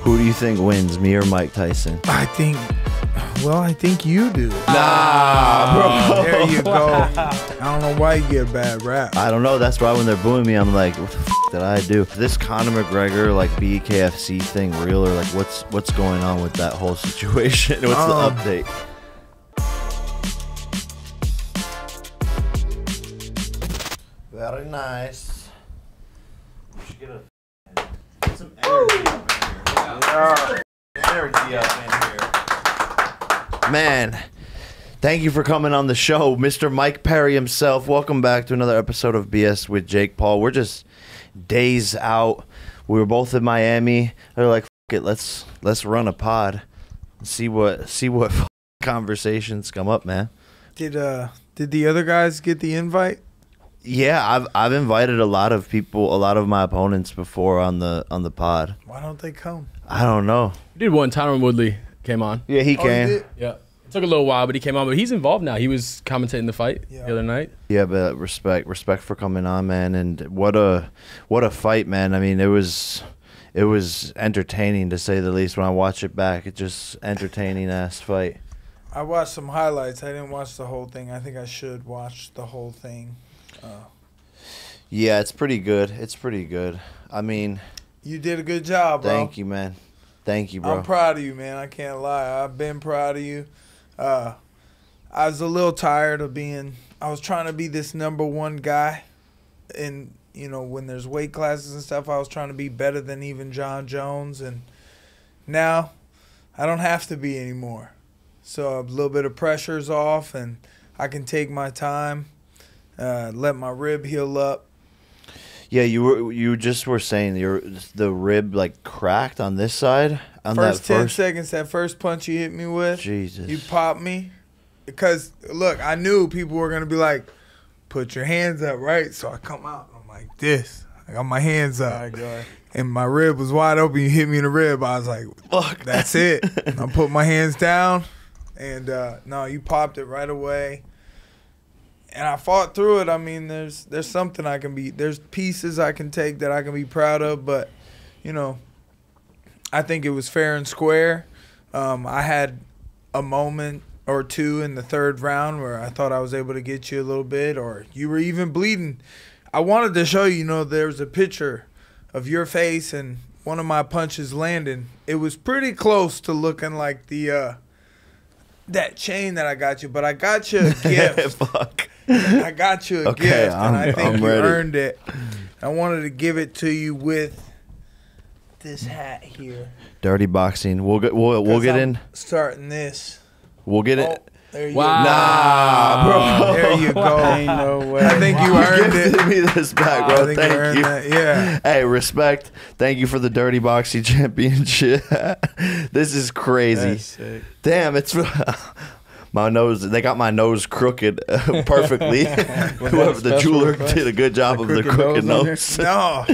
Who do you think wins, me or Mike Tyson? I think you do. Nah, bro. There you go. I don't know why you get a bad rap. I don't know. That's why when they're booing me, I'm like, what the f did I do? This Conor McGregor like BKFC thing real, or like what's going on with that whole situation? What's the update? Very nice. We should get some energy up in here. Yeah. Energy up in here. Man, thank you for coming on the show, Mr. Mike Perry himself. Welcome back to another episode of BS with Jake Paul. We're just days out. We were both in Miami. They're like, F it, let's run a pod. See what conversations come up, man. Did the other guys get the invite? Yeah, I've invited a lot of people, a lot of my opponents before on the pod. Why don't they come? I don't know. We did one. Tyron Woodley came on. Yeah, he came. He did? Yeah. It took a little while, but he came on. But he's involved now. He was commentating the fight the other night. Yeah, but respect for coming on, man. And what a fight, man. I mean, it was entertaining to say the least. When I watch it back, it's just entertaining ass fight. I watched some highlights. I didn't watch the whole thing. I think I should watch the whole thing. Yeah, it's pretty good. It's pretty good. I mean, you did a good job, bro. Thank you, man. Thank you, bro. I'm proud of you, man. I can't lie. I've been proud of you. I was a little tired of I was trying to be this #1 guy. And, you know, when there's weight classes and stuff, I was trying to be better than even John Jones. And now I don't have to be anymore. So a little bit of pressure's off, and I can take my time, let my rib heal up. Yeah, you just were saying the rib like cracked on this side. On First that 10 seconds, that first punch you hit me with, Jesus, you popped me. Because look, I knew people were gonna be like, "Put your hands up," right? So I come out and I'm like this. I got my hands up, and my rib was wide open. You hit me in the rib. I was like, "Fuck, that's it." I put my hands down, and no, you popped it right away. And I fought through it. I mean, there's something I can be. There's pieces I can take that I can be proud of. But, you know, I think it was fair and square. I had a moment or two in the third round where I thought I was able to get you a little bit, or you were even bleeding. I wanted to show you, you know, there was a picture of your face and one of my punches landing. It was pretty close to looking like the that chain that I got you, but I got you a gift. Fuck. I got you a gift, and I think you ready. earned it. I wanted to give it to you with this hat here. Dirty boxing. We'll get in. Starting this. We'll get it. There you Wow. go. Nah, bro. There you go. Ain't no way. I think you earned it. Give me this back, bro. I think Thank you earned you. that. Yeah. Hey, respect. Thank you for the Dirty Boxing Championship. This is crazy. That's sick. Damn, it's my nose. They got my nose crooked perfectly. Whoever the jeweler did a good job of the crooked nose. No,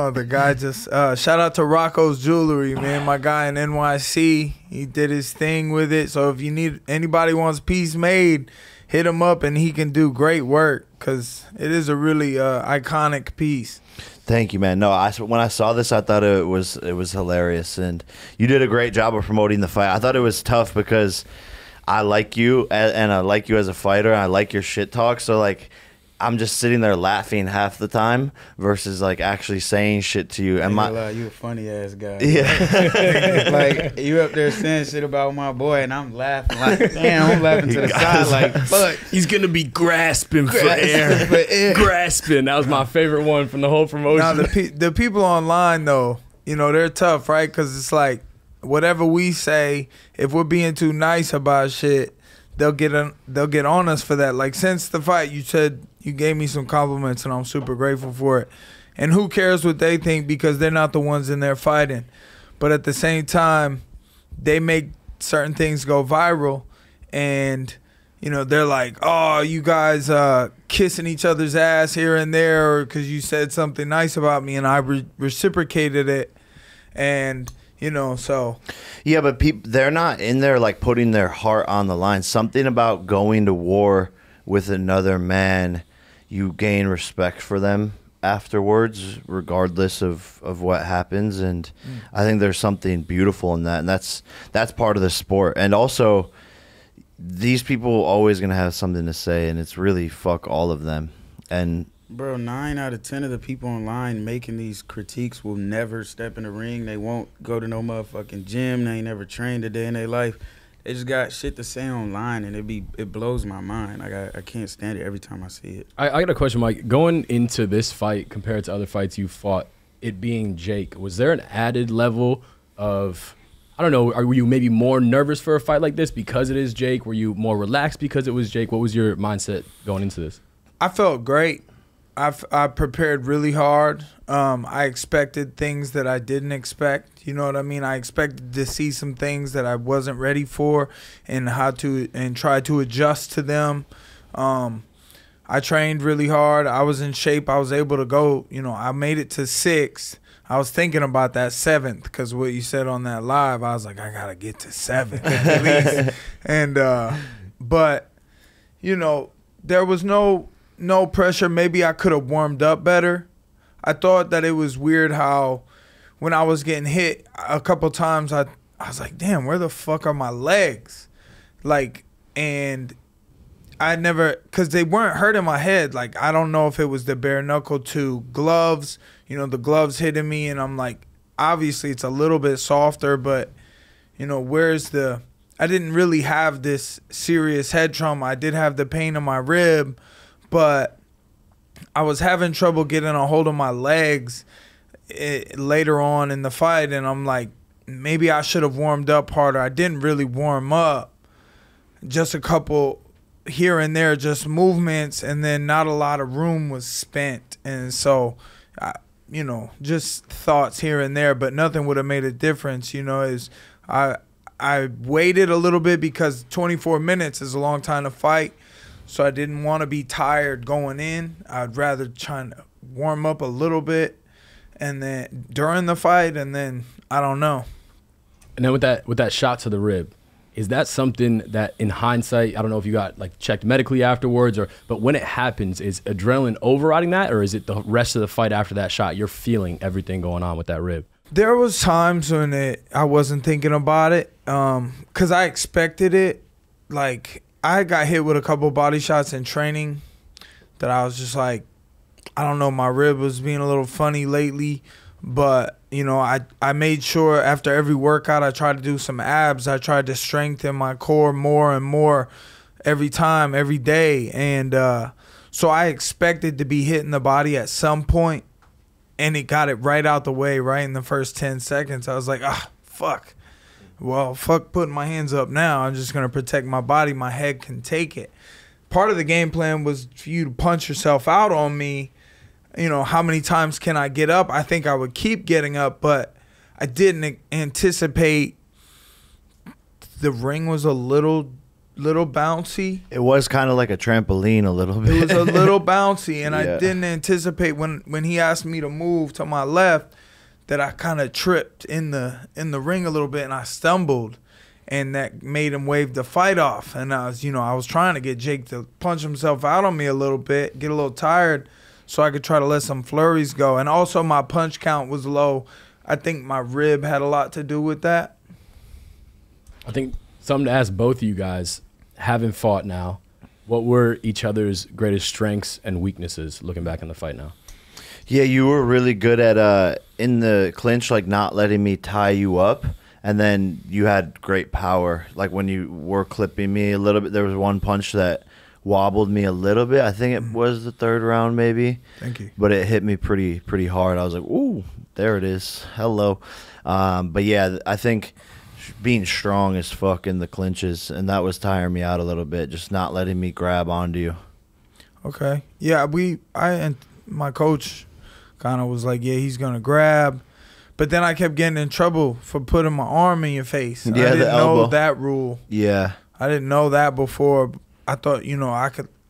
the guy just shout out to Rocco's Jewelry, man. My guy in NYC, he did his thing with it. So if you need anybody wants a piece made, hit him up, and he can do great work because it is a really iconic piece. Thank you, man. No, when I saw this, I thought it was hilarious, and you did a great job of promoting the fight. I thought it was tough because I like you, and I like you as a fighter, and I like your shit talk. So, like, I'm just sitting there laughing half the time versus, like, actually saying shit to you. And you a funny ass guy. Yeah. Like, you up there saying shit about my boy, and I'm laughing. Like, damn, I'm laughing to the side. Like, fuck. He's going to be grasping for air. Grasping. That was my favorite one from the whole promotion. Now, the people online, though, you know, they're tough, right? Because it's like, whatever we say, if we're being too nice about shit, they'll get on us for that. Like, since the fight, you said you gave me some compliments, and I'm super grateful for it. And who cares what they think, because they're not the ones in there fighting. But at the same time, they make certain things go viral, and you know, they're like, oh, you guys kissing each other's ass here and there because you said something nice about me, and I reciprocated it. And you know, so yeah, but they're not in there like putting their heart on the line. Something about going to war with another man, you gain respect for them afterwards, regardless of what happens. And I think there's something beautiful in that, and that's part of the sport. And also, these people always gonna have something to say, and it's really fuck all of them. And bro, 9 out of 10 of the people online making these critiques will never step in the ring. They won't go to no motherfucking gym. They ain't never trained a day in their life. They just got shit to say online, and it blows my mind. Like I can't stand it every time I see it. I got a question, Mike. Going into this fight compared to other fights you fought, it being Jake, was there an added level of, I don't know, were you maybe more nervous for a fight like this because it is Jake? Were you more relaxed because it was Jake? What was your mindset going into this? I felt great. I prepared really hard. I expected things that I didn't expect. You know what I mean? I expected to see some things that I wasn't ready for, and try to adjust to them. I trained really hard. I was in shape. I was able to go. You know, I made it to 6th. I was thinking about that 7th because what you said on that live, I was like, I gotta get to 7th at least. And but you know, there was no pressure. Maybe I could have warmed up better. I thought that it was weird how when I was getting hit a couple times, I was like, damn, where the fuck are my legs? Like, and I never, because they weren't hurting my head. Like, I don't know if it was the bare knuckle to gloves, you know, the gloves hitting me, and I'm like, obviously it's a little bit softer, but, you know, I didn't really have this serious head trauma. I did have the pain in my rib, but I was having trouble getting a hold of my legs later on in the fight, and I'm like, maybe I should have warmed up harder. I didn't really warm up. Just a couple here and there, just movements, and then not a lot of room was spent. And so, you know, just thoughts here and there, but nothing would have made a difference. You know, I waited a little bit because 24 minutes is a long time to fight. So I didn't want to be tired going in. I'd rather try to warm up a little bit, and then during the fight, and then I don't know. And then with that shot to the rib, is that something that in hindsight, I don't know if you got like checked medically afterwards, but when it happens, is adrenaline overriding that, or is it the rest of the fight after that shot you're feeling everything going on with that rib? There was times when I wasn't thinking about it, because I expected it. Like, I got hit with a couple body shots in training that I was just like, I don't know, my rib was being a little funny lately. But, you know, I made sure after every workout I tried to do some abs. I tried to strengthen my core more and more every time, every day. And so I expected to be hitting the body at some point, and it got it right out the way right in the first 10 seconds. I was like, fuck. Well, fuck putting my hands up now. I'm just going to protect my body. My head can take it. Part of the game plan was for you to punch yourself out on me. You know, how many times can I get up? I think I would keep getting up, but I didn't anticipate the ring was a little bouncy. it was kind of like a trampoline a little bit. It was a little bouncy, and I didn't anticipate when he asked me to move to my left that I kind of tripped in the ring a little bit, and I stumbled, and that made him wave the fight off. And I was trying to get Jake to punch himself out on me a little bit, get a little tired, so I could try to let some flurries go. And also my punch count was low. I think my rib had a lot to do with that. I think something to ask both of you guys, having fought now, what were each other's greatest strengths and weaknesses looking back in the fight now? Yeah, you were really good at in the clinch, like not letting me tie you up, and then you had great power. Like when you were clipping me a little bit, there was one punch that wobbled me a little bit. I think it was the 3rd round, maybe. Thank you. But it hit me pretty hard. I was like, ooh, there it is. Hello. But yeah, I think being strong as fuck in the clinches, and that was tiring me out a little bit, just not letting me grab onto you. Okay. Yeah, I and my coach kind of was like, yeah, he's going to grab. But then I kept getting in trouble for putting my arm in your face. Yeah, I didn't the elbow. know that rule. Yeah. I didn't know that before. I thought, you know,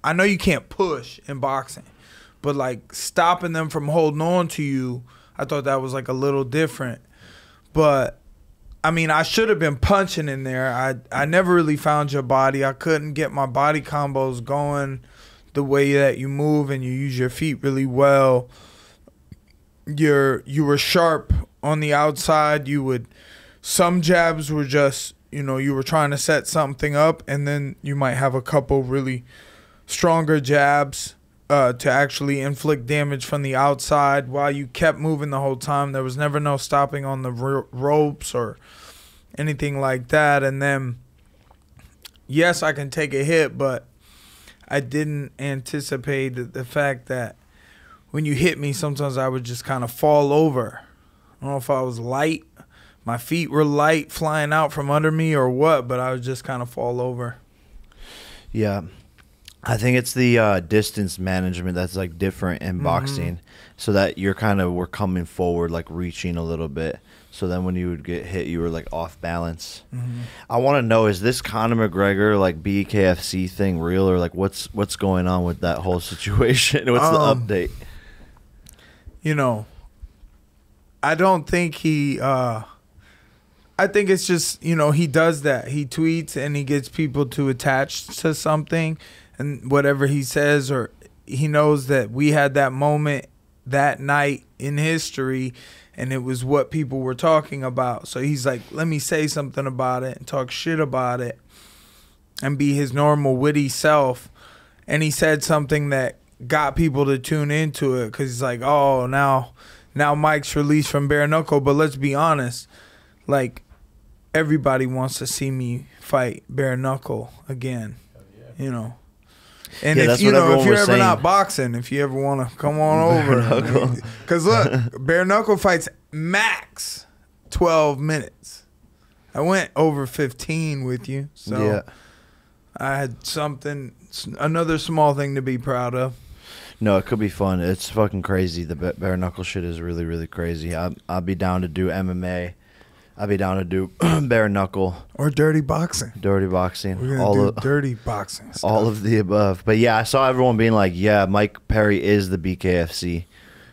I know you can't push in boxing, but like stopping them from holding on to you, I thought that was like a little different. But I mean, I should have been punching in there. I never really found your body. I couldn't get my body combos going the way that you move and you use your feet really well. you were sharp on the outside. Some jabs were just, you were trying to set something up, and then you might have a couple really stronger jabs to actually inflict damage from the outside while you kept moving the whole time. There was never no stopping on the ropes or anything like that. And then, yes, I can take a hit, but I didn't anticipate the fact that when you hit me, sometimes I would just kind of fall over. I don't know if I was light, my feet were light flying out from under me or what, but I would just kind of fall over. Yeah. I think it's the distance management that's like different in boxing, so that we're coming forward, like reaching a little bit. So then when you would get hit, you were like off balance. I want to know, is this Conor McGregor like BKFC thing real, or like what's going on with that whole situation? What's the update? I don't think he. I think it's just he does that. He tweets and he gets people to attach to something. And whatever he says, or he knows that we had that moment that night in history, and it was what people were talking about. So he's like, let me say something about it and talk shit about it and be his normal witty self. And he said something that got people to tune into it, because he's like, oh, now Mike's released from bare knuckle. But let's be honest, like, everybody wants to see me fight bare knuckle again, And if you're ever not boxing, if you ever want to come on over, because look, bare knuckle fights max 12 minutes. I went over 15 with you, so yeah. I had another small thing to be proud of. No, it could be fun. It's fucking crazy. The bare knuckle shit is really, really crazy. I'd be down to do MMA. I'd be down to do bare knuckle. Or dirty boxing. Dirty boxing. We're going to do dirty boxing stuff. All of the above. But yeah, I saw everyone being like, yeah, Mike Perry is the BKFC,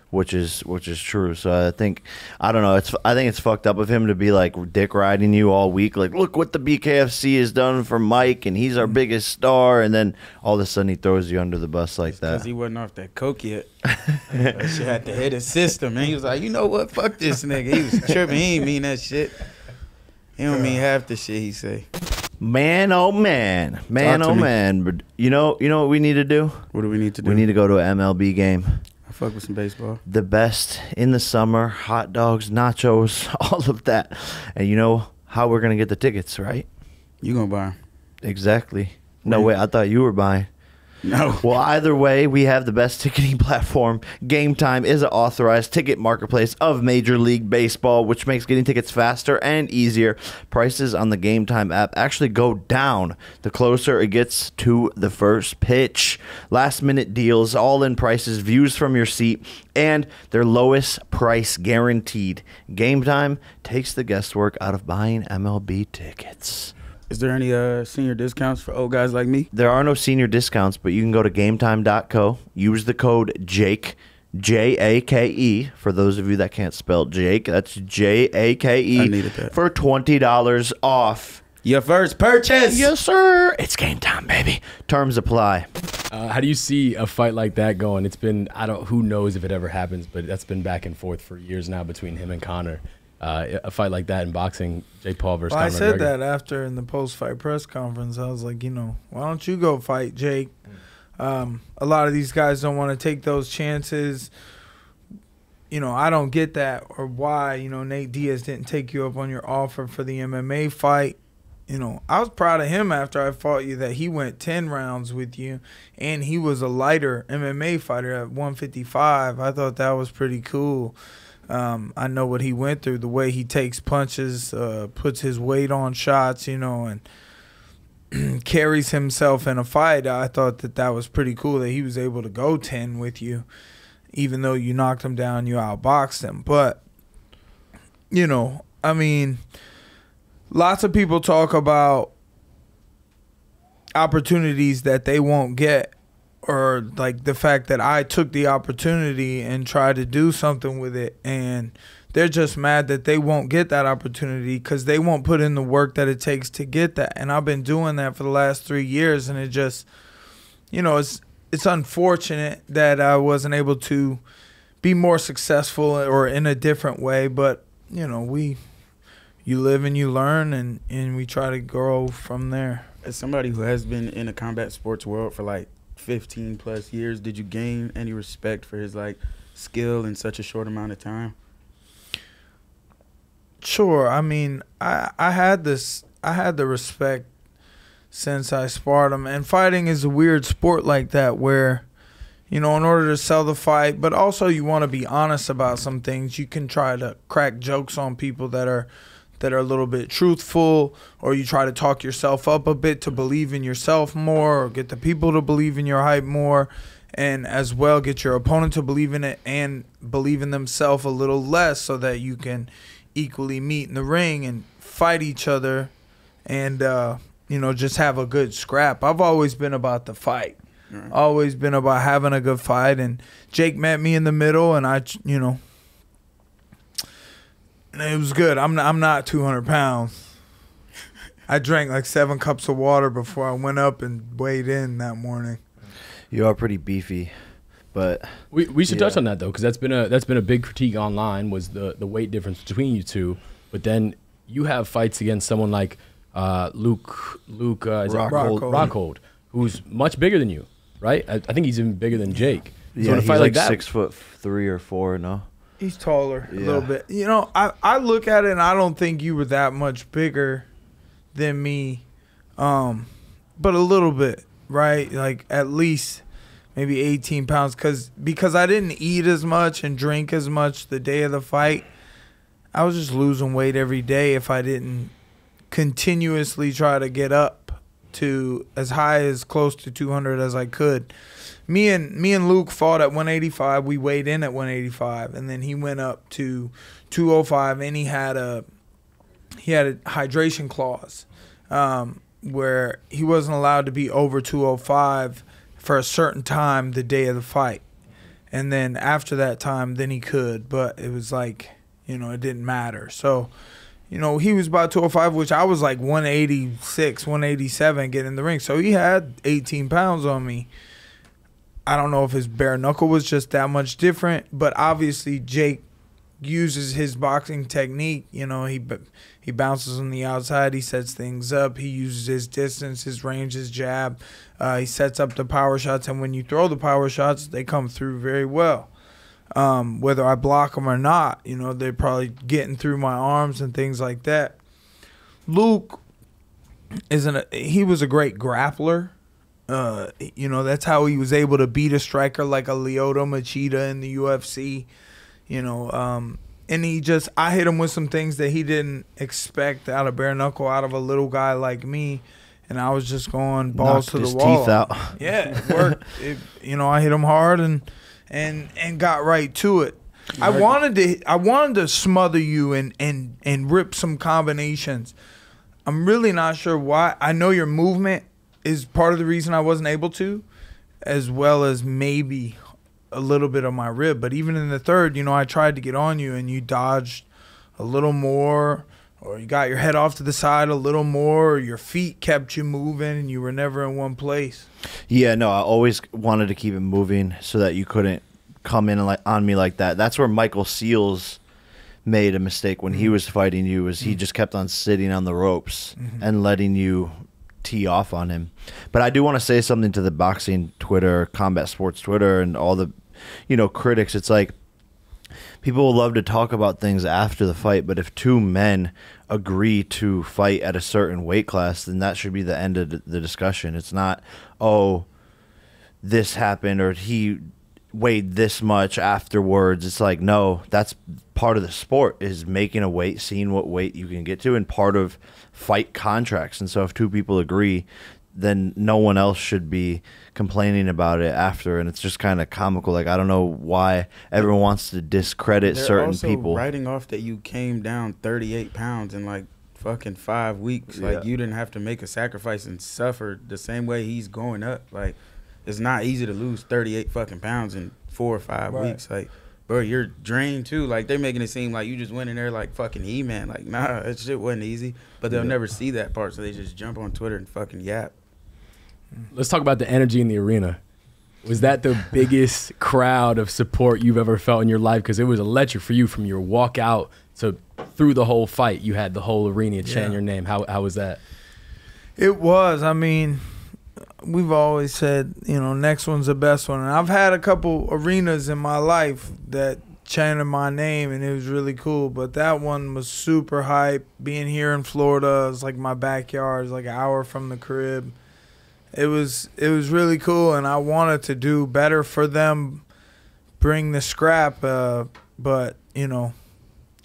which is true. So I don't know. I think it's fucked up of him to be like dick riding you all week. Like, look what the BKFC has done for Mike, and he's our biggest star. And then all of a sudden he throws you under the bus like that. Because he wasn't off that coke yet. That shit had to hit his system. And he was like, you know what? Fuck this nigga. He was tripping. He ain't mean that shit. He don't mean half the shit he say. Man, oh man. Man, oh man. But you know what we need to do? What do we need to do? We need to go to an MLB game. Fuck with some baseball. The best in the summer, hot dogs, nachos, all of that. And you know how we're going to get the tickets, right? You going to buy them. Exactly. No, wait, I thought you were buying. No. Well, either way, we have the best ticketing platform. Game Time is an authorized ticket marketplace of Major League Baseball, which makes getting tickets faster and easier. Prices on the Game Time app actually go down the closer it gets to the first pitch. Last-minute deals, all-in prices, views from your seat, and their lowest price guaranteed. Game Time takes the guesswork out of buying MLB tickets. Is there any senior discounts for old guys like me? There are no senior discounts, but you can go to gametime.co. Use the code JAKE, Jake, for those of you that can't spell Jake. That's Jake I needed that. For $20 off your first purchase. Yes, sir. It's game time, baby. Terms apply. How do you see a fight like that going? It's been, who knows if it ever happens, but that's been back and forth for years now between him and Conor. A fight like that in boxing, Jake Paul versus Conor McGregor. I said that after in the post-fight press conference. I was like, why don't you go fight Jake? A lot of these guys don't want to take those chances. I don't get that, or why, Nate Diaz didn't take you up on your offer for the MMA fight. I was proud of him after I fought you that he went 10 rounds with you, and he was a lighter MMA fighter at 155. I thought that was pretty cool. I know what he went through, the way he takes punches, puts his weight on shots, and carries himself in a fight. I thought that was pretty cool that he was able to go 10 with you, even though you knocked him down, you outboxed him. But, lots of people talk about opportunities that they won't get, or like the fact that I took the opportunity and tried to do something with it, and they're just mad that they won't get that opportunity because they won't put in the work that it takes to get that. And I've been doing that for the last 3 years, and it just, it's unfortunate that I wasn't able to be more successful or in a different way. But you know, you live and you learn, and we try to grow from there. As somebody who has been in the combat sports world for like 15 plus years, did you gain any respect for his like skill in such a short amount of time? Sure. I mean, I had the respect since I sparred him, and fighting is a weird sport like that where, you know, in order to sell the fight, but also you want to be honest about some things. You can try to crack jokes on people that are a little bit truthful, or you try to talk yourself up a bit to believe in yourself more, or get the people to believe in your hype more, and as well get your opponent to believe in it and believe in themselves a little less, so that you can equally meet in the ring and fight each other and you know, just have a good scrap. I've always been about the fight. Always been about having a good fight, and Jake met me in the middle, and you know, it was good. I'm not 200 pounds. I drank like 7 cups of water before I went up and weighed in that morning. You are pretty beefy, but we should touch on that though, because that's been a big critique online, was the weight difference between you two. But then you have fights against someone like Luke Rockhold, who's much bigger than you, right? I think he's even bigger than Jake. So yeah, in a he's fight like that, 6'3" or 4", no? He's taller a little bit. You know, I look at it and I don't think you were that much bigger than me, but a little bit, right? Like at least maybe 18 pounds, because I didn't eat as much and drink as much the day of the fight. I was just losing weight every day if I didn't continuously try to get up to as high as close to 200 as I could. Me and Luke fought at 185. We weighed in at 185, and then he went up to 205, and he had a hydration clause where he wasn't allowed to be over 205 for a certain time the day of the fight, and then after that time, then he could. But it was like, you know, it didn't matter. So, you know, he was about 205, which I was like 186, 187 getting in the ring. So he had 18 pounds on me. I don't know if his bare knuckle was just that much different, but obviously Jake uses his boxing technique. You know, he bounces on the outside, he sets things up, he uses his distance, his range, his jab. He sets up the power shots, and when you throw the power shots, they come through very well. Whether I block them or not, you know, they're probably getting through my arms and things like that. Luke he was a great grappler. You know, that's how he was able to beat a striker like a Lyoto Machida in the UFC. You know, and I hit him with some things that he didn't expect out of bare knuckle, out of a little guy like me, and I was just going balls to the wall. Knocked his teeth out. Yeah, it worked. You know, I hit him hard and got right to it. I wanted to smother you and rip some combinations. I'm really not sure why. I know your movement is part of the reason I wasn't able to, as well as maybe a little bit of my rib. But even in the third, you know, I tried to get on you and you dodged a little more, or you got your head off to the side a little more, or your feet kept you moving and you were never in one place. Yeah, no, I always wanted to keep it moving so that you couldn't come in on me like that. That's where Michael Seals made a mistake when he was fighting you, was he just kept on sitting on the ropes and letting you tee off on him. But I do want to say something to the boxing Twitter, combat sports Twitter, and all the, you know, critics. It's like, people will love to talk about things after the fight, but if two men agree to fight at a certain weight class, then that should be the end of the discussion. It's not, oh, this happened or he weighed this much afterwards. It's like, no, that's part of the sport, is making a weight, seeing what weight you can get to, and part of fight contracts. And so if two people agree, then no one else should be complaining about it after. And it's just kind of comical. Like, I don't know why everyone wants to discredit certain people. Writing off that you came down 38 pounds in like fucking 5 weeks. Yeah. Like, you didn't have to make a sacrifice and suffer the same way he's going up. Like, it's not easy to lose 38 fucking pounds in 4 or 5 weeks. Like, bro, you're drained too. Like, they're making it seem like you just went in there like fucking He-Man. Like, nah, that shit wasn't easy. But they'll never see that part, so they just jump on Twitter and fucking yap. Let's talk about the energy in the arena. Was that the biggest crowd of support you've ever felt in your life? Because it was electric for you from your walkout to through the whole fight. You had the whole arena chanting your name. How was that? It was. I mean, we've always said, you know, next one's the best one. And I've had a couple arenas in my life that chanted my name, and it was really cool. But that one was super hype. Being here in Florida, it's like my backyard. It's like an hour from the crib. It was really cool, and I wanted to do better for them, bring the scrap. But, you know,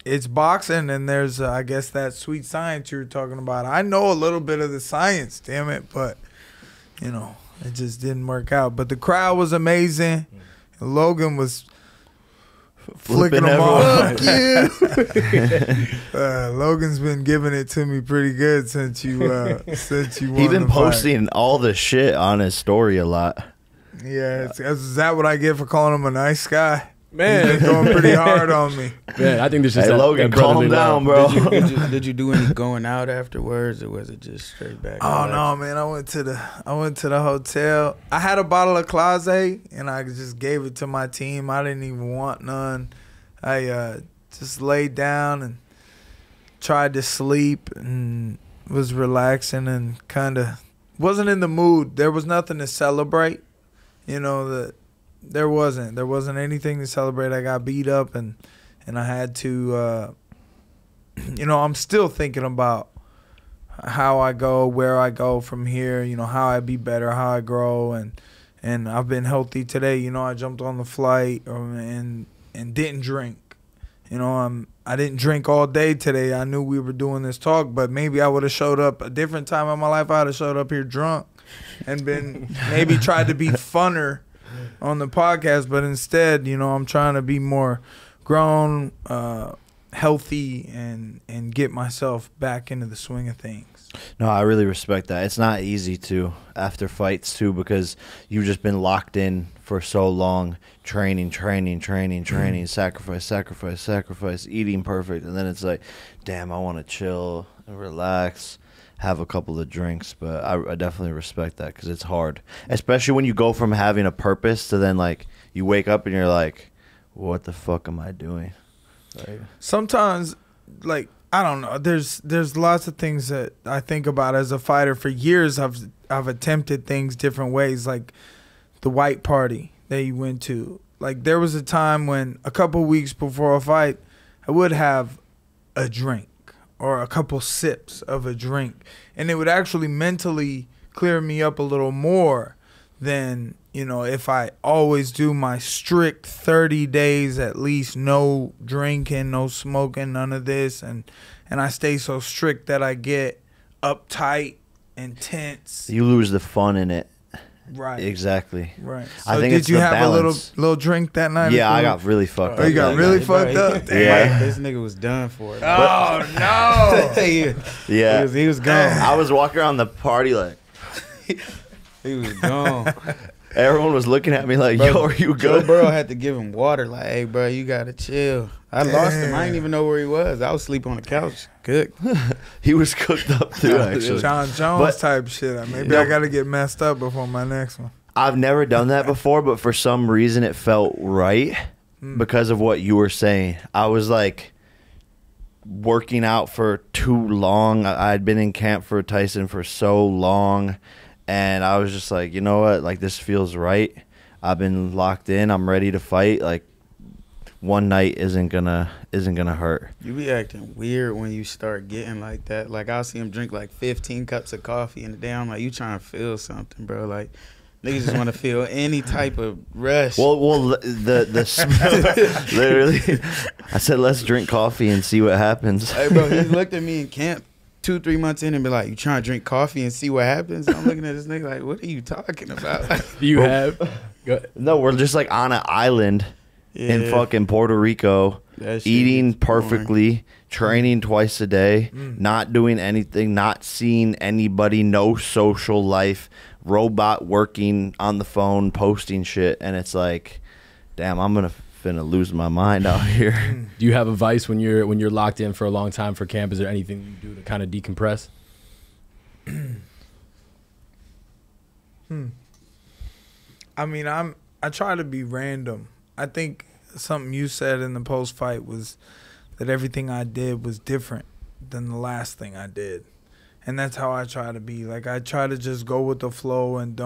it's boxing, and there's, I guess, that sweet science you were talking about. I know a little bit of the science, damn it, but, you know, it just didn't work out. But the crowd was amazing. And Logan was flicking them off. Fuck you. Logan's been giving it to me pretty good since you won. He's been posting all the shit on his story a lot. Yeah, is that what I get for calling him a nice guy? Man, he's been going pretty hard on me. Man, I think there's just Logan, calm down, bro. Did you do any going out afterwards, or was it just straight back? Oh no, man! I went to the hotel. I had a bottle of Clase, and I just gave it to my team. I didn't even want none. I just laid down and tried to sleep and was relaxing and kind of wasn't in the mood. There was nothing to celebrate, you know. There wasn't anything to celebrate. I got beat up, and I had to, you know, I'm still thinking about how I go, where I go from here, you know, how I be better, how I grow, and I've been healthy today. You know, I jumped on the flight and didn't drink. You know, I didn't drink all day today. I knew we were doing this talk, but maybe I would have showed up a different time in my life. I would have showed up here drunk and been maybe tried to be funner on the podcast, but instead, you know, I'm trying to be more grown, healthy, and get myself back into the swing of things. No, I really respect that. It's not easy to after fights too, because you've just been locked in for so long, training, sacrifice, eating perfect, and then it's like, damn, I want to chill and relax, have a couple of drinks. But I definitely respect that, because it's hard, especially when you go from having a purpose to then like you wake up and you're like, what the fuck am I doing? Like, sometimes, like, I don't know, there's lots of things that I think about as a fighter. For years I've attempted things different ways, like the white party that you went to. Like, there was a time when a couple weeks before a fight I would have a drink or a couple sips of a drink, and it would actually mentally clear me up a little more than, you know, if I always do my strict 30 days at least, no drinking, no smoking, none of this, and I stay so strict that I get uptight and tense. you lose the fun in it. Right. Exactly. Right. I So think did it's you the have balance. a little drink that night? Yeah, I got really fucked up. Oh, you got that really night. fucked up? Damn. Yeah. This nigga was done for it. Oh, no. Yeah. He was gone. I was walking around the party like, He was gone. everyone was looking at me like, Bro, yo, are you Joe good? Burrow had to give him water. Like, hey, bro, you gotta chill. I lost him. I didn't even know where he was. I was asleep on the couch, cooked. He was cooked up too, actually. John Jones But- type shit. Maybe No. I got to get messed up before my next one. I've never done that before, but for some reason it felt right because of what you were saying. I was like working out for too long. I'd been in camp for Tyson for so long, and I was just like, you know what? Like, this feels right. I've been locked in. I'm ready to fight. Like, one night isn't gonna hurt. You be acting weird when you start getting like that. Like, I'll see him drink like 15 cups of coffee in a day. I'm like, you trying to feel something, bro. Like, niggas just want to feel any type of rush. Well, the smell, literally. I said, let's drink coffee and see what happens. Hey, bro, he looked at me in camp 2-3 months in and be like, you trying to drink coffee and see what happens? I'm looking at this nigga like, what are you talking about? You have? No, we're just like on an island in fucking Puerto Rico, That shit eating gets boring. perfectly, training twice a day, not doing anything, not seeing anybody, no social life, robot working on the phone, posting shit, and it's like, damn, I'm finna lose my mind out here. Do you have advice when you're locked in for a long time for camp? Is there anything you do to kind of decompress? I mean, I try to be random. I think something you said in the post fight was that everything I did was different than the last thing I did. And that's how I try to be. Like, I try to just go with the flow and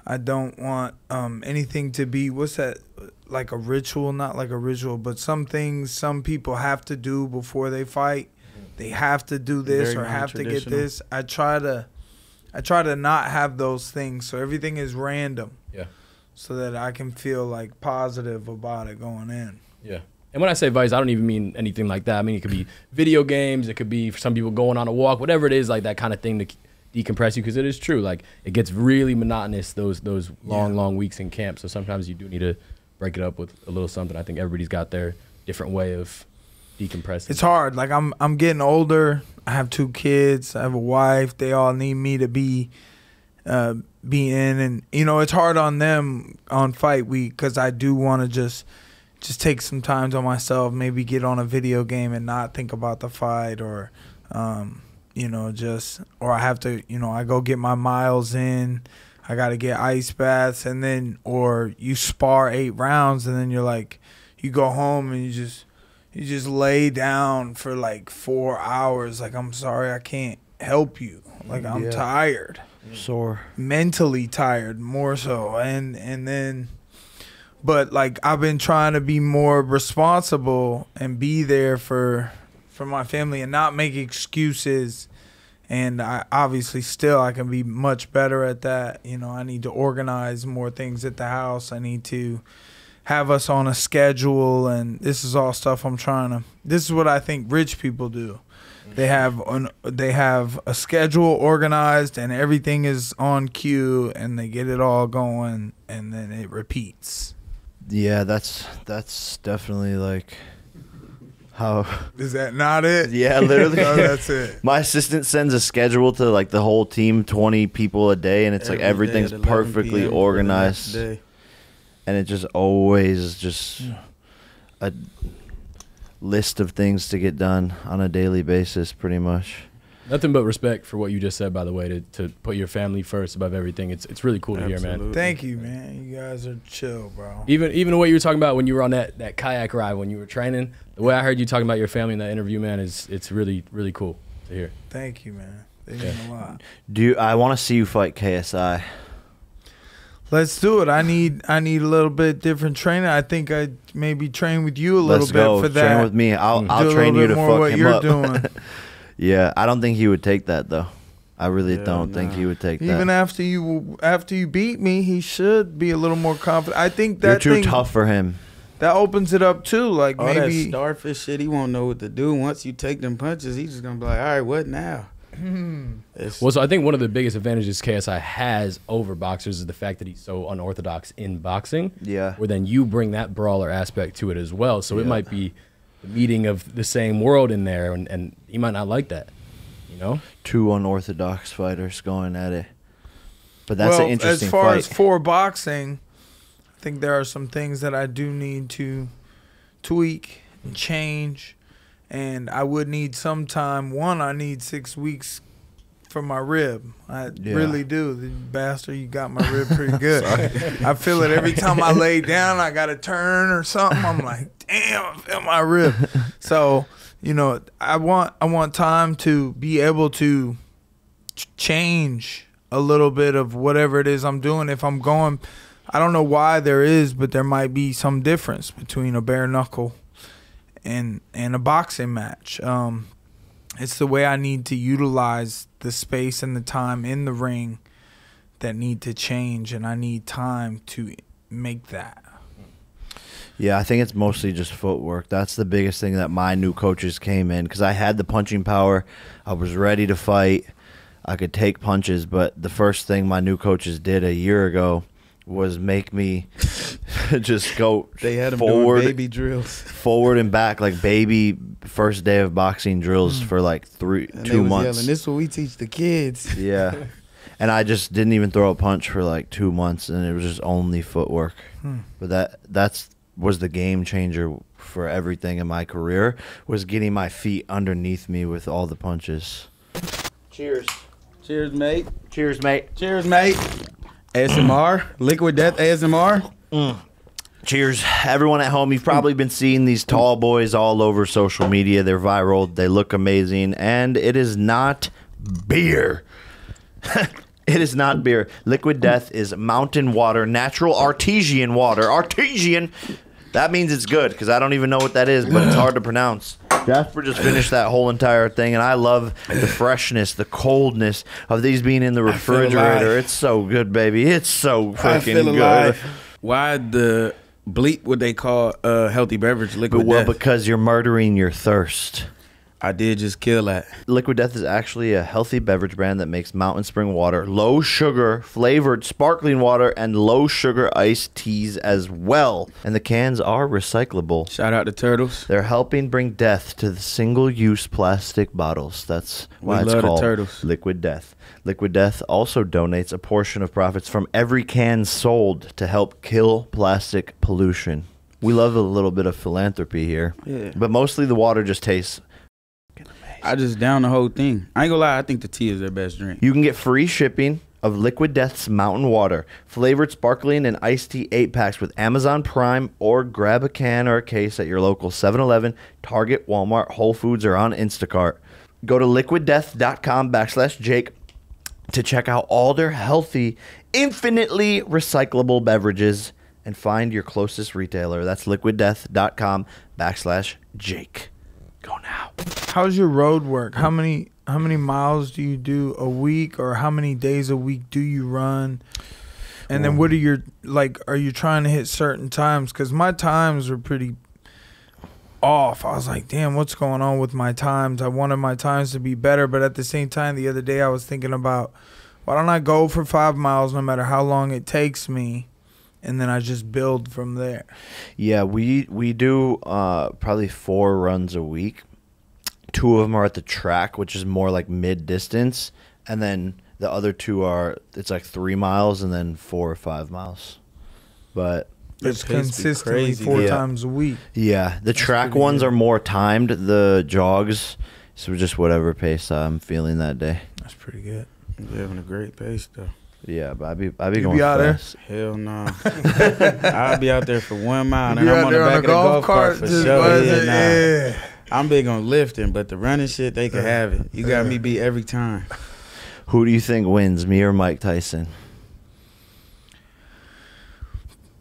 I don't want anything to be, what's that, like a ritual? Not like a ritual, but some things some people have to do before they fight. They have to do this or have to get this. I try to not have those things, so everything is random. Yeah. So that I can feel like positive about it going in. Yeah. And when I say vice, I don't even mean anything like that. I mean, it could be video games. It could be for some people going on a walk, whatever it is, like that kind of thing to decompress you, because it is true. Like, it gets really monotonous, those long weeks in camp. So sometimes you do need to break it up with a little something. I think everybody's got their different way of decompressing. It's hard. Like, I'm getting older. I have 2 kids. I have a wife. They all need me to be in. And, you know, it's hard on them on fight week because I do want to just take some time to myself, maybe get on a video game and not think about the fight, or, you know, or I have to, you know, I go get my miles in. I got to get ice baths, and then, or you spar 8 rounds, and then you're like, you go home and you just lay down for like 4 hours. Like, I'm sorry, I can't help you. Like, I'm tired. Sore. Mentally tired, more so. And then, but like, I've been trying to be more responsible and be there for my family and not make excuses. And I obviously I can be much better at that. You know, I need to organize more things at the house. I need to have us on a schedule, and this is all stuff this is what I think rich people do. They have a schedule organized, and everything is on cue, and they get it all going, and then it repeats. Yeah, that's definitely like how. Is that not it? Yeah, literally. No, that's it. My assistant sends a schedule to like the whole team, 20 people a day, and it's like everything's perfectly organized. And it just always just a list of things to get done on a daily basis, pretty much. Nothing but respect for what you just said, by the way, to put your family first above everything. It's really cool to hear, man. Thank you, man. You guys are chill, bro. Even the way you were talking about when you were on that kayak ride when you were training, the way I heard you talking about your family in that interview, man, it's really, really cool to hear. Thank you, man. They mean a lot. I want to see you fight KSI. Let's do it. I need a little bit different training. I think I maybe train with you a little bit for that. Train with me. I'll train you to fuck what him you're up. Doing. Yeah, I don't think he would take that though. I really don't think he would take that. Even after you beat me, he should be a little more confident. I think that you're too tough for him. That opens it up too. Like, all maybe that starfish shit, he won't know what to do. Once you take them punches, he's just gonna be like, all right, what now? Well, so I think one of the biggest advantages KSI has over boxers is the fact that he's so unorthodox in boxing. Yeah. Where then you bring that brawler aspect to it as well. So it might be the meeting of the same world in there, and he might not like that, you know? 2 unorthodox fighters going at it. But that's an interesting fight. As far as fight. for boxing, I think there are some things that I do need to tweak and change. And I would need some time. I need 6 weeks for my rib. I really do. The bastard, you got my rib pretty good. I feel it every time I lay down. I got to turn or something. I'm like, damn, I feel my rib. So, you know, I want time to be able to change a little bit of whatever it is I'm doing. If I'm going, I don't know why there is, but there might be some difference between a bare knuckle and a boxing match. It's the way I need to utilize the space and the time in the ring that need to change, and I need time to make that. Yeah, I think it's mostly just footwork. That's the biggest thing that my new coaches came in, because I had the punching power. I was ready to fight. I could take punches, but the first thing my new coaches did a year ago was make me just go they had forward, doing baby drills, forward and back, like baby first day of boxing drills for like 2 months. Yelling, this is what we teach the kids. Yeah, and I just didn't even throw a punch for like 2 months, and it was just only footwork. But that was the game changer for everything in my career, was getting my feet underneath me with all the punches. Cheers. Cheers, mate. Cheers, mate. Cheers, mate. ASMR, Liquid Death ASMR. Cheers. Everyone at home, you've probably been seeing these tall boys all over social media. They're viral. They look amazing. And it is not beer. It is not beer. Liquid Death is mountain water, natural artesian water. Artesian. That means it's good, because I don't even know what that is, but it's hard to pronounce. Jasper just finished that whole entire thing, and I love the freshness, the coldness of these being in the refrigerator. It's so good, baby. It's so freaking good. Why the bleep would they call a healthy beverage Liquid Well, Death? because you're murdering your thirst. I did just kill that. Liquid Death is actually a healthy beverage brand that makes mountain spring water, low sugar, flavored sparkling water, and low sugar iced teas as well. And the cans are recyclable. Shout out to Turtles. They're helping bring death to the single-use plastic bottles. That's why it's called Turtles. Liquid Death. Liquid Death also donates a portion of profits from every can sold to help kill plastic pollution. We love a little bit of philanthropy here. Yeah. But mostly the water just tastes I just down the whole thing. I ain't gonna lie, I think the tea is their best drink. You can get free shipping of Liquid Death's Mountain Water, flavored sparkling and iced tea 8-packs with Amazon Prime, or grab a can or a case at your local 7-Eleven, Target, Walmart, Whole Foods, or on Instacart. Go to liquiddeath.com/Jake to check out all their healthy, infinitely recyclable beverages and find your closest retailer. That's liquiddeath.com/Jake. Go now. How's your road work? How many miles do you do a week, or how many days a week do you run? And then what are your, like, are you trying to hit certain times? Because my times were pretty off. I was like, damn, what's going on with my times? I wanted my times to be better, but at the same time, the other day I was thinking about, why don't I go for 5 miles no matter how long it takes me? And then I just build from there. Yeah, we do probably 4 runs a week. 2 of them are at the track, which is more like mid-distance. And then the other 2 are, it's like 3 miles and then 4 or 5 miles. But it's consistently 4 times a week. Yeah, the track ones are more timed. The jogs, so just whatever pace I'm feeling that day. That's pretty good. You're having a great pace, though. Yeah, but I be going out fast. there? Hell no. I'll be out there for 1 mile, and I'm on the there back of the golf cart for sure. Yeah. I'm big on lifting, but the running shit, they can have it. You got me beat every time. Who do you think wins, me or Mike Tyson?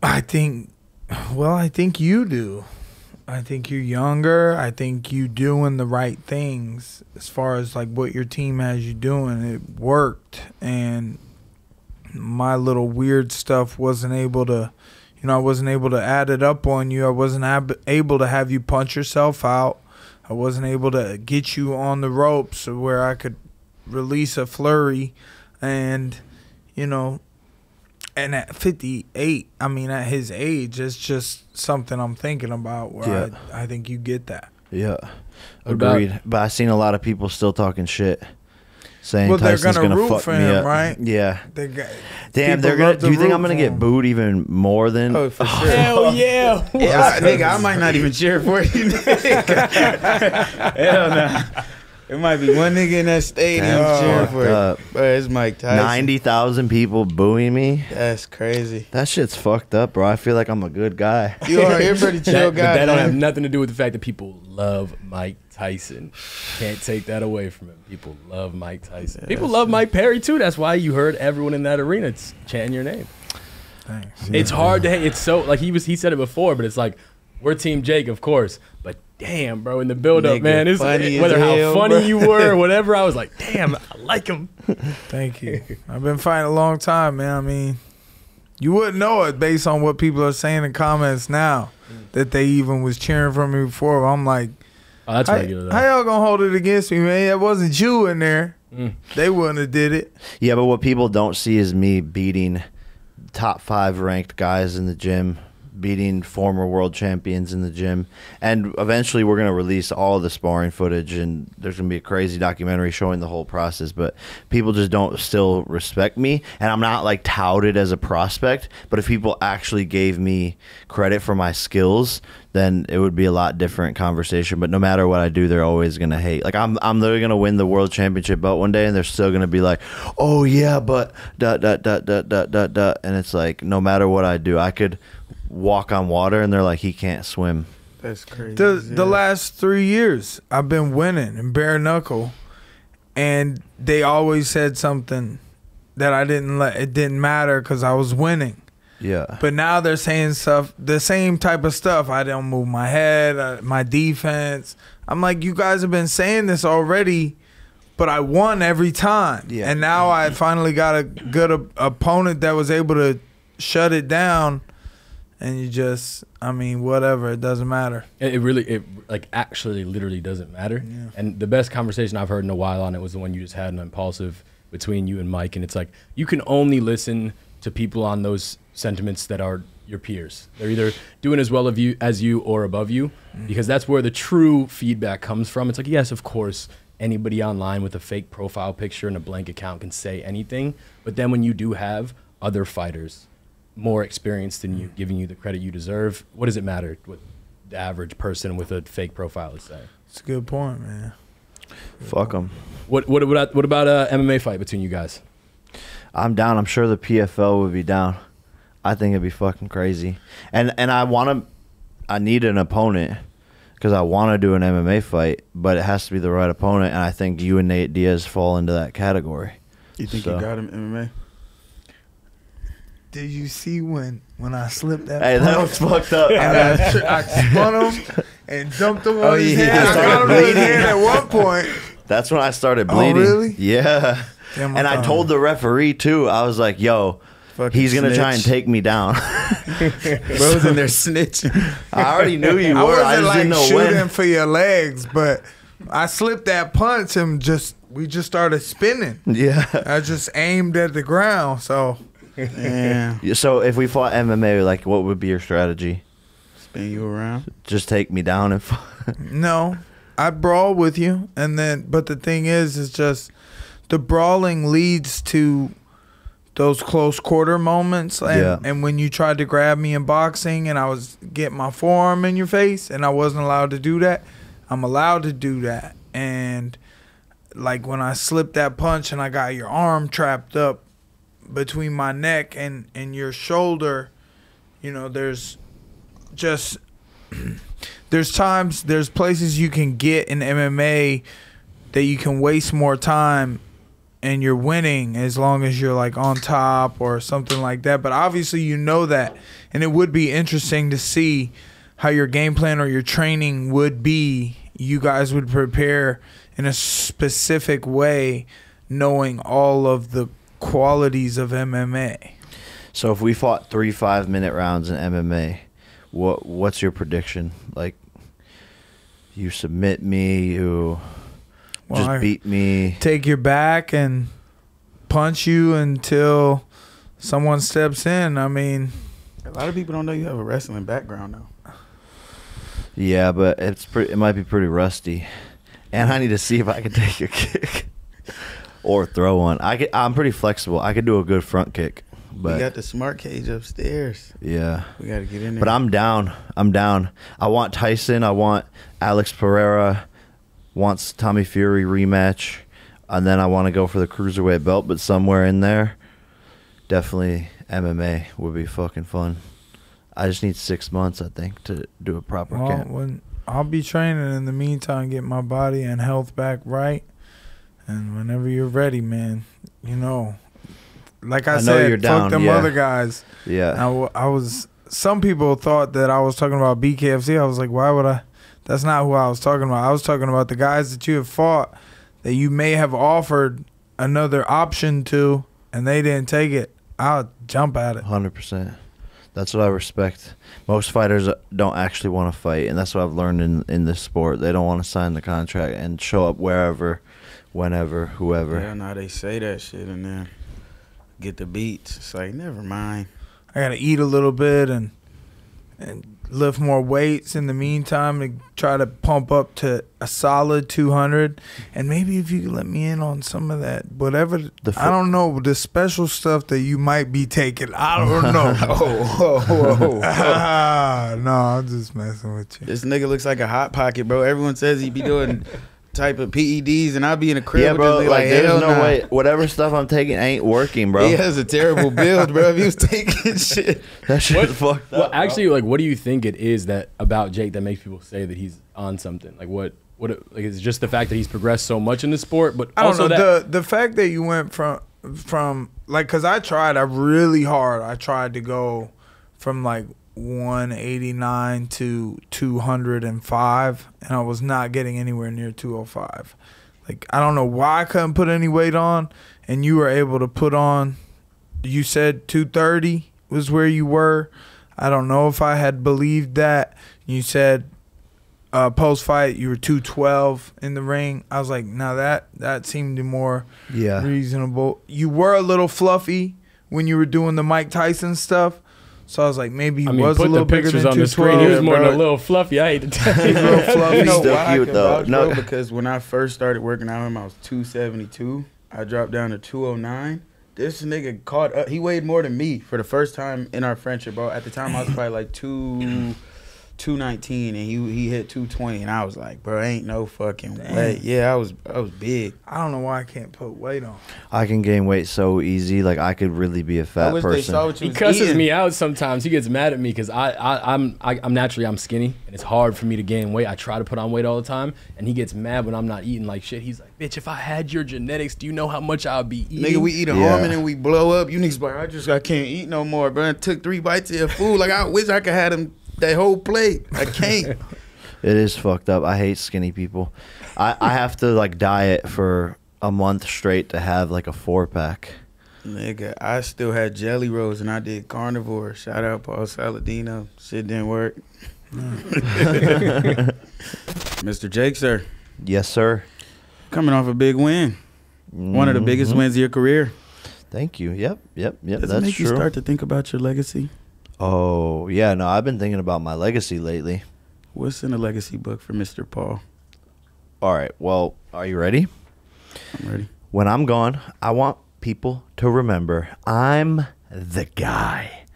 I think you do. I think you're younger. I think you doing the right things as far as like what your team has you doing. It worked, and my little weird stuff wasn't able to, I wasn't able to add it up on you. I wasn't able to have you punch yourself out. I wasn't able to get you on the ropes where I could release a flurry. And, and at 58, I mean, at his age, it's just something I'm thinking about where I think you get that. Yeah, agreed. But I've seen a lot of people still talking shit. Saying Tyson's they're gonna root fuck for me him, up. right? Yeah. Damn, they're gonna. Do you think I'm gonna get booed even more than? Oh, for sure. Hell yeah. Nigga, I might not even cheer for you. Hell no. There might be one nigga in that stadium cheering for you. Bro, it's Mike Tyson. 90,000 people booing me. That's crazy. That shit's fucked up, bro. I feel like I'm a good guy. You are a pretty chill guy. But that don't man. have nothing to do with the fact that people love Mike Tyson. Can't take that away from him. People love Mike Tyson. People love Mike Perry too. That's why you heard everyone in that arena chanting your name. Thanks. It's hard to hate. It's so like he said it before, but it's like we're Team Jake, of course. But damn, bro, in the build-up, Nigga, man, whether how funny you were or whatever, I was like, damn, I like him. Thank you. I've been fighting a long time, man. I mean, you wouldn't know it based on what people are saying in comments now that they even was cheering for me before. I'm like, oh, that's regular though. How y'all gonna hold it against me, man? That wasn't you in there. They wouldn't have did it. Yeah, but what people don't see is me beating top 5 ranked guys in the gym beating former world champions in the gym. And eventually we're going to release all the sparring footage, and there's going to be a crazy documentary showing the whole process. But people just don't still respect me, and I'm not like touted as a prospect. But if people actually gave me credit for my skills, then it would be a lot different conversation. But no matter what I do, they're always going to hate. Like I'm literally going to win the world championship belt one day, and they're still going to be like, oh yeah, but ... And it's like, no matter what I do, I could walk on water, and they're like, he can't swim. That's crazy. The last 3 years, I've been winning in bare knuckle, and they always said something that I didn't let. It didn't matter because I was winning. Yeah. But now they're saying stuff, the same type of stuff. I don't move my head, my defense. I'm like, you guys have been saying this already, but I won every time. Yeah. And now I finally got a good opponent that was able to shut it down. And you just, I mean, whatever, it doesn't matter. It like actually literally doesn't matter. Yeah. And the best conversation I've heard in a while on it was the one you just had on Impulsive between you and Mike. And it's like, you can only listen to people on those sentiments that are your peers. They're either doing as well as you or above you, because that's where the true feedback comes from. It's like, yes, of course, anybody online with a fake profile picture and a blank account can say anything. But then when you do have other fighters more experienced than you, giving you the credit you deserve, what does it matter what the average person with a fake profile is saying? It's a good point, man. Fuck them. What about a MMA fight between you guys? I'm down. I'm sure the PFL would be down. I think it'd be fucking crazy. And I need an opponent because I want to do an MMA fight, but it has to be the right opponent, and I think you and Nate Diaz fall into that category. You think you got him MMA? Did you see when I slipped that? Hey, that was fucked up. And I spun him and dumped him on his head. I started got him on his bleeding. head at one point. That's when I started bleeding. Oh, really? Yeah. Damn, and I told the referee, too. I was like, yo, Fucking he's going to try and snitch. take me down. Bro's in there snitching. I already knew you I were. wasn't I just like didn't know shooting when. for your legs, but I slipped that punch and we just started spinning. Yeah. I just aimed at the ground, so. Yeah. So if we fought MMA, like, what would be your strategy? Spin you around. Just take me down and No, I'd brawl with you, but the thing is just the brawling leads to those close quarter moments, and when you tried to grab me in boxing and I was getting my forearm in your face and I wasn't allowed to do that, I'm allowed to do that. And like when I slipped that punch and I got your arm trapped up between my neck and your shoulder, you know, there's places you can get in MMA that you can waste more time and you're winning as long as you're like on top or something like that. But obviously you know that, and it would be interesting to see how your game plan or your training would be. You guys would prepare in a specific way, knowing all of the qualities of MMA. So if we fought 3 5-minute rounds in MMA, what's your prediction? Like, you submit me, beat me, take your back and punch you until someone steps in. I mean, a lot of people don't know you have a wrestling background though. Yeah, but it might be pretty rusty, and I need to see if I can take a kick or throw one. I'm pretty flexible. I could do a good front kick. But we got the smart cage upstairs. Yeah. We got to get in there. But I'm down. I want Tyson. I want Alex Pereira. Wants Tommy Fury rematch. And then I want to go for the cruiserweight belt, but somewhere in there, definitely MMA would be fucking fun. I just need 6 months, I think, to do a proper camp. I'll be training in the meantime, get my body and health back right. And whenever you're ready, man, you know, like I said, you're down. Fuck them other guys. Yeah. Some people thought that I was talking about BKFC. I was like, why would I? That's not who I was talking about. I was talking about the guys that you have fought that you may have offered another option to, and they didn't take it. I'll jump at it. 100%. That's what I respect. Most fighters don't actually want to fight, and that's what I've learned in this sport. They don't want to sign the contract and show up wherever, whenever, whoever. Yeah, now they say that shit and then get the beats. It's like, never mind. I got to eat a little bit and and lift more weights in the meantime to try to pump up to a solid 200. And maybe if you could let me in on some of that, whatever, I don't know, the special stuff that you might be taking. I don't know. No, I'm just messing with you. This nigga looks like a hot pocket, bro. Everyone says he be doing type of PEDs, and I be in a crib. Yeah, bro. Like there's no way. Nah. Whatever stuff I'm taking ain't working, bro. He has a terrible build, bro. If he was taking shit, that shit's fucked up. Well, actually, like, what do you think it is that about Jake that makes people say that he's on something? Like, what? Like, it's just the fact that he's progressed so much in the sport, but I don't also know, the fact that you went from like, cause I really hard. I tried to go from like 189 to 205, and I was not getting anywhere near 205. Like, I don't know why I couldn't put any weight on, and you were able to put on, you said 230 was where you were. I don't know if I had believed that. You said post-fight you were 212 in the ring. I was like, now that seemed more reasonable. You were a little fluffy when you were doing the Mike Tyson stuff. So I was like, maybe he was a little bigger than 212. On the screen. He was more than a little fluffy. I hate to tell you. He's a little fluffy. You know Still why cute, I can though. vouch, No. bro? Because when I first started working out with him, I was 272. I dropped down to 209. This nigga caught up. He weighed more than me for the first time in our friendship, bro. At the time, I was probably like 219, and he hit 220, and I was like, bro, ain't no fucking way. Yeah, I was big. I don't know why I can't put weight on. I can gain weight so easy. Like, I could really be a fat They saw person. what you He was cusses eating. me out sometimes. He gets mad at me because I'm naturally I'm skinny, and it's hard for me to gain weight. I try to put on weight all the time, and he gets mad when I'm not eating like shit. He's like, bitch, if I had your genetics, do you know how much I'd be eating? Nigga, we eat a almond and we blow up. You niggas like, I can't eat no more, bro. I took 3 bites of your food. Like, I wish I could have them that whole plate. I can't. It is fucked up. I hate skinny people. I have to like diet for a month straight to have like a 4-pack. Nigga, I still had jelly rolls and I did carnivore. Shout out Paul Saladino. Shit didn't work. Mr. Jake, sir. Yes, sir. Coming off a big win. One of the biggest wins of your career. Thank you. Yep. Does That's it make true. you start to think about your legacy? Oh, yeah. No, I've been thinking about my legacy lately. What's in the legacy book for Mr. Paul? All right. Well, are you ready? I'm ready. When I'm gone, I want people to remember I'm the guy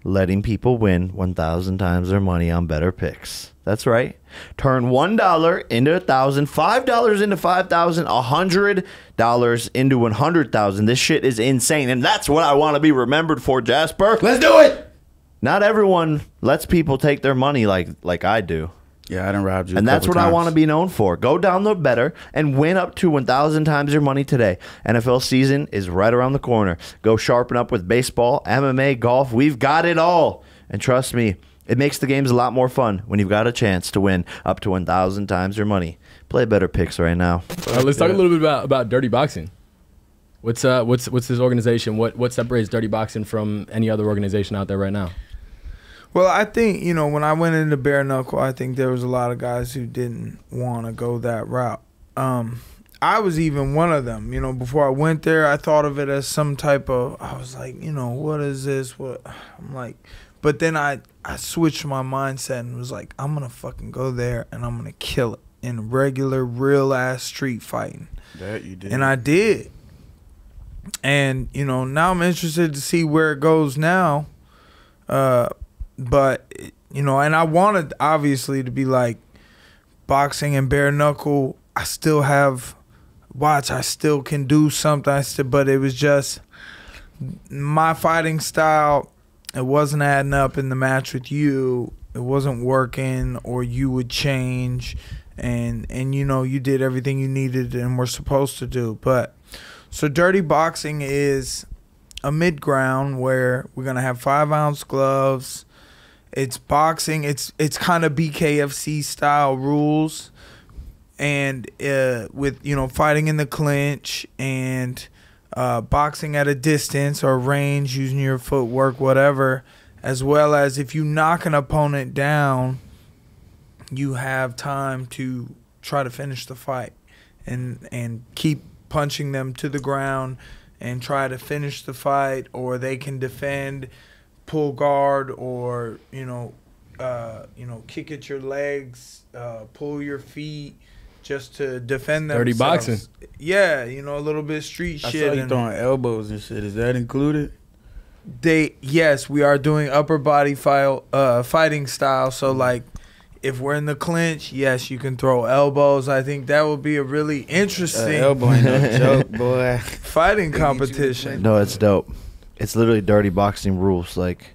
letting people win 1,000 times their money on Betr Picks. That's right. Turn $1 into $1,000, $5 into $5,000, $100 into $100,000. This shit is insane, and that's what I want to be remembered for, Jasper. Let's do it! Not everyone lets people take their money like I do. Yeah, I done robbed you. And that's what I want to be known for. Go download Betr and win up to 1,000 times your money today. NFL season is right around the corner. Go sharpen up with baseball, MMA, golf. We've got it all. And trust me, it makes the games a lot more fun when you've got a chance to win up to 1,000 times your money. Play Betr Picks right now. Let's talk a little bit about Dirty Boxing. What's this organization? What separates Dirty Boxing from any other organization out there right now? Well, I think, when I went into bare knuckle, I think there was a lot of guys who didn't want to go that route. I was even one of them. Before I went there, I thought of it as some type of, I was like, what is this? I'm like, but then I switched my mindset and was like, I'm going to fucking go there and I'm going to kill it in regular, real-ass street fighting. That you did. And I did. And, now I'm interested to see where it goes now. But, and I wanted, obviously, to be like boxing and bare knuckle. I still have I still can do something. But it was just my fighting style. It wasn't adding up in the match with you. It wasn't working, or you would change. And you did everything you needed and were supposed to do. But so Dirty Boxing is a mid-ground where we're going to have 5-ounce gloves. It's boxing. It's kind of BKFC style rules, and with fighting in the clinch and boxing at a distance or range using your footwork, whatever, as well as if you knock an opponent down, you have time to try to finish the fight and keep punching them to the ground and try to finish the fight, or they can defend, pull guard, or you know, kick at your legs, pull your feet, just to defend themselves. Dirty boxing. Yeah, you know, a little bit street I shit. saw you throwing elbows and shit. Is that included? Yes, we are doing upper body fighting style. So like, if we're in the clinch, yes, you can throw elbows. I think that would be a really interesting Elbow ain't no joke, boy. fighting competition. No, it's dope. It's literally dirty boxing rules, like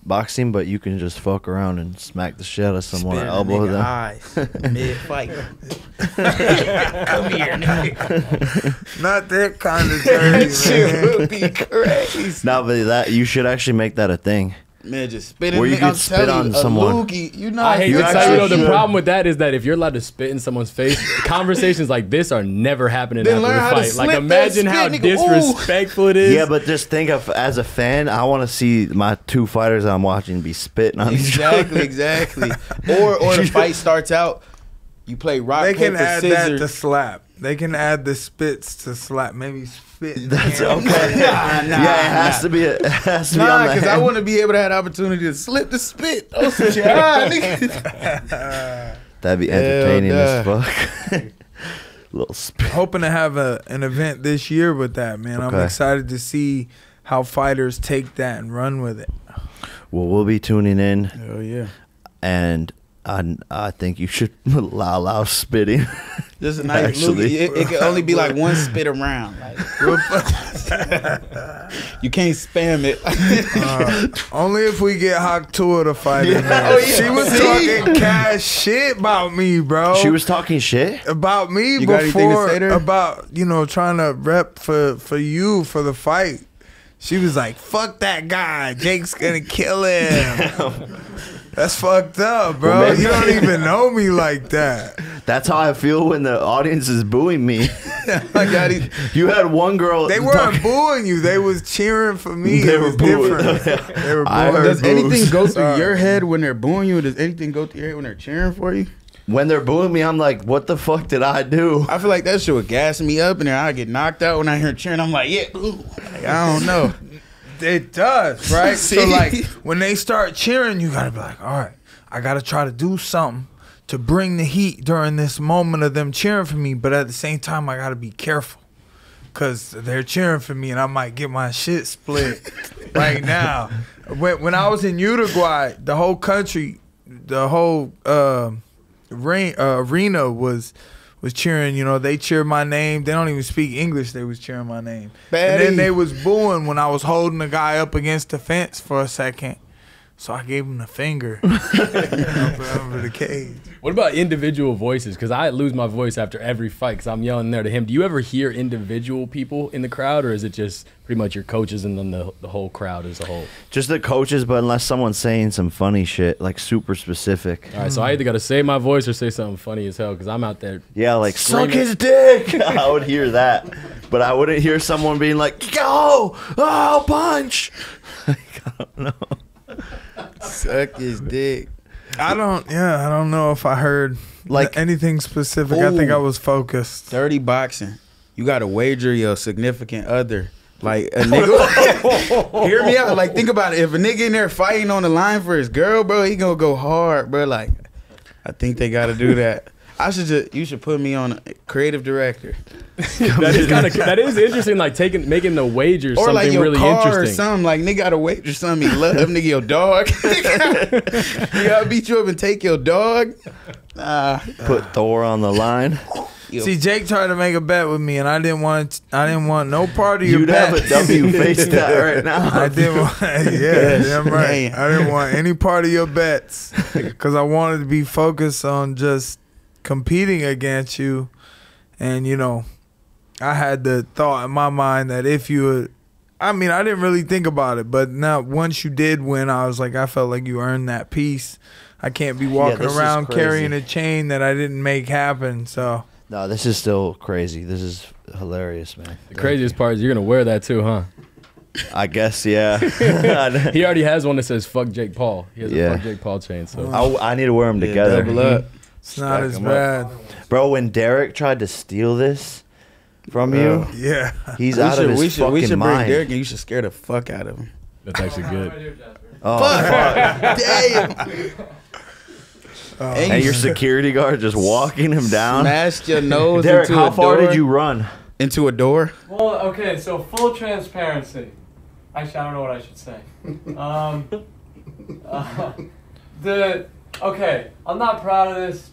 boxing, but you can just fuck around and smack the shit out of someone or elbow them. Eyes mid-fight. Come here, nigga. Not that kind of dirty, That shit man. would be crazy. No, but that you should actually make that a thing. Man, just spit in Where you I'm could spit telling on you, a someone. loogie, you know, I hate You to tell you, actually though, the should. problem with that is that if you're allowed to spit in someone's face, conversations like this are never happening Then after learn the how to fight. Like, slip imagine that how spit, nigga. Ooh. disrespectful it is. Yeah, but just think of, as a fan, I want to see my two fighters I'm watching be spitting on each other. Exactly. Or the fight starts out, you play rock, They can paper, add scissors. that to slap. They can add the spits to slap. Maybe spit. That's Yeah. okay. Nah, Yeah, it has to be. It has to be on Nah, the because I hand. want to be able to have the opportunity to slip the spit. Oh, shit. That'd be entertaining as Hell fuck. Little spit. Hoping to have an event this year with that, man. I'm Okay. excited to see how fighters take that and run with it. Well, we'll be tuning in, Hell yeah. and I think you should allow spitting. Just a nice Actually. loogie. It can only be like one spit around. Like, you can't spam it. Only if we get Tuah to fight in there. Oh, yeah. She was talking cash shit about me, bro. She was talking shit. about me You got anything to before, say to her? about, you know, trying to rep for you for the fight. She was like, fuck that guy. Jake's gonna kill him. That's fucked up, bro. Well, maybe- You don't even know me like that. That's how I feel when the audience is booing me. I got it. You had one girl. They weren't booing you. They was cheering for me. They It were was booing. different. They were I booing. heard Does anything boos. go through Sorry. your head when they're booing you? Does anything go through your head when they're cheering for you? When they're booing me, I'm like, what the fuck did I do? I feel like that shit would gas me up, and then I get knocked out when I hear cheering. I'm like, yeah, ooh. Like, I don't know. It does, right? So See? like when they start cheering, you gotta be like, all right, I gotta try to do something to bring the heat during this moment of them cheering for me. But at the same time, I gotta be careful because they're cheering for me, and I might get my shit split right now. When I was in Uruguay, the whole country, the whole arena was cheering. You know, they cheered my name. They don't even speak English. They was cheering my name. And then Baddie. they was booing when I was holding the guy up against the fence for a second. So I gave him the finger over the cage. What about individual voices? Because I lose my voice after every fight because I'm yelling there to him. Do you ever hear individual people in the crowd, or is it just pretty much your coaches and then the whole crowd as a whole? Just the coaches, but unless someone's saying some funny shit, like super specific. All right, so I either got to save my voice or say something funny as hell because I'm out there. Yeah, like, suck Screaming. his dick. I would hear that. But I wouldn't hear someone being like, go, oh, punch. Like, I don't know. Suck his dick. I don't know if I heard Like- anything specific. I think Ooh. I was focused. Dirty boxing. You got to wager your significant other. Like a nigga. Hear me out. Like, think about it. If a nigga in there fighting on the line for his girl, bro, he gonna go hard, bro. Like, I think they got to do that. You should put me on a creative director. that is interesting. Like making the wager Or something like your really car or interesting. something. Like, nigga got to wager something. He love nigga your dog. He gotta beat you up and take your dog. Put Thor on the line. See, Jake tried to make a bet with me, and I didn't want no part of your You'd bet. have a W face that right now. I didn't want, yeah, damn right. Damn. I didn't want any part of your bets because I wanted to be focused on just competing against you. And, you know, I had the thought in my mind that if you would, I mean, I didn't really think about it, but now once you did win, I was like, I felt like you earned that piece. I can't be walking this is around crazy. carrying a chain that I didn't make happen. So, No, this is still crazy. This is hilarious, man. The craziest part is you're gonna wear that too, huh? I guess, yeah. He already has one that says "fuck Jake Paul." He has Yeah. a "fuck Jake Paul" chain. So I need to wear them together. Double up. it's not Stack as 'em bad. Bro, when Derek tried to steal this from you, Yeah. he's out of his we fucking should bring mind. Derek and you should scare the fuck out of him. that's actually good. Oh, fuck. Damn. And your security guard just walking him down. Smashed your nose Derek, into how a far door? did you run? Into a door? Well, okay, so full transparency. Actually, I don't know what I should say. Okay, I'm not proud of this.